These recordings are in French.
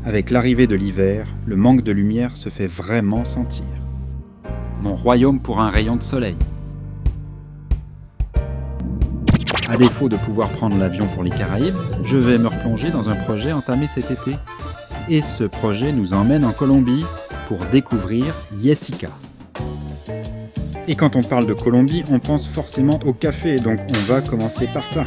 Avec l'arrivée de l'hiver, le manque de lumière se fait vraiment sentir. Mon royaume pour un rayon de soleil. À défaut de pouvoir prendre l'avion pour les Caraïbes, je vais me replonger dans un projet entamé cet été. Et ce projet nous emmène en Colombie pour découvrir Yessica. Et quand on parle de Colombie, on pense forcément au café, donc on va commencer par ça.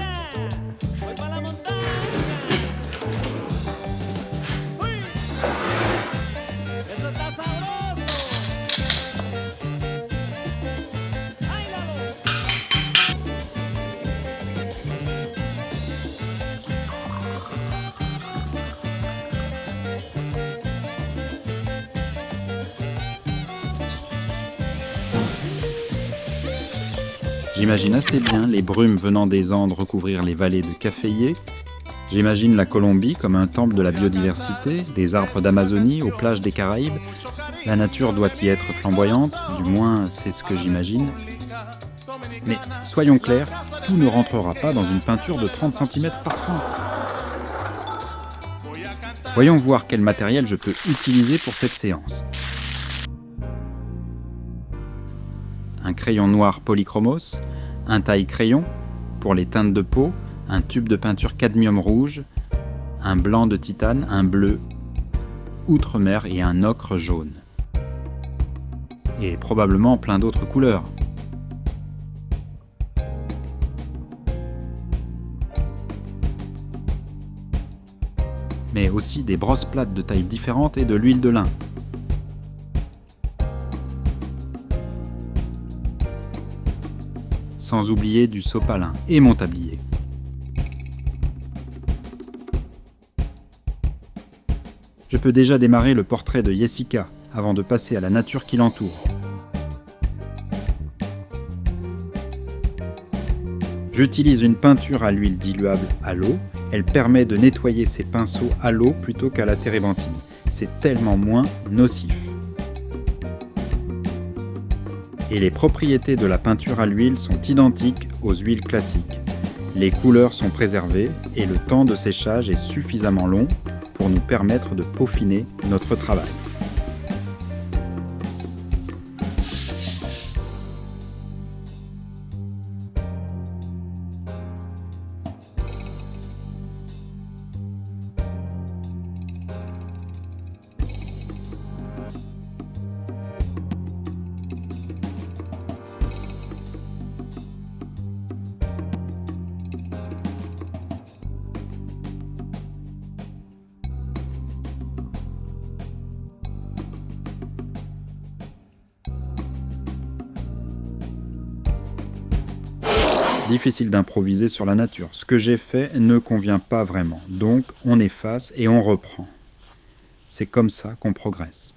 J'imagine assez bien les brumes venant des Andes recouvrir les vallées de caféiers. J'imagine la Colombie comme un temple de la biodiversité, des arbres d'Amazonie aux plages des Caraïbes. La nature doit y être flamboyante, du moins c'est ce que j'imagine. Mais soyons clairs, tout ne rentrera pas dans une peinture de 30 cm par franc. Voyons voir quel matériel je peux utiliser pour cette séance. Un crayon noir polychromos, un taille-crayon pour les teintes de peau, un tube de peinture cadmium rouge, un blanc de titane, un bleu outre-mer et un ocre jaune. Et probablement plein d'autres couleurs. Mais aussi des brosses plates de tailles différentes et de l'huile de lin. Sans oublier du sopalin et mon tablier. Je peux déjà démarrer le portrait de Yessica avant de passer à la nature qui l'entoure. J'utilise une peinture à l'huile diluable à l'eau. Elle permet de nettoyer ses pinceaux à l'eau plutôt qu'à la térébenthine. C'est tellement moins nocif. Et les propriétés de la peinture à l'huile sont identiques aux huiles classiques. Les couleurs sont préservées et le temps de séchage est suffisamment long pour nous permettre de peaufiner notre travail. Difficile d'improviser sur la nature. Ce que j'ai fait ne convient pas vraiment. Donc on efface et on reprend. C'est comme ça qu'on progresse.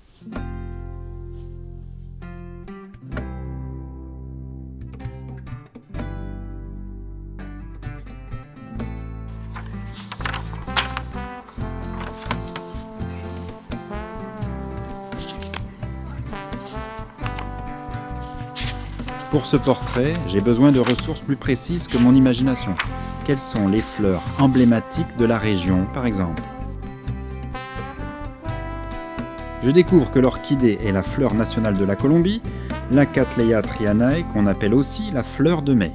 Pour ce portrait, j'ai besoin de ressources plus précises que mon imagination. Quelles sont les fleurs emblématiques de la région, par exemple ? Je découvre que l'orchidée est la fleur nationale de la Colombie, la Cattleya trianae, qu'on appelle aussi la fleur de mai.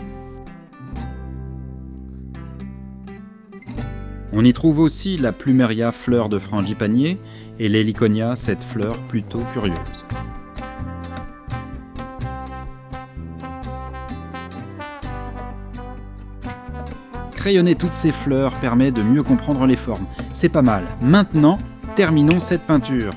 On y trouve aussi la Plumeria, fleur de frangipanier, et l'Heliconia, cette fleur plutôt curieuse. Crayonner toutes ces fleurs permet de mieux comprendre les formes. C'est pas mal. Maintenant, terminons cette peinture.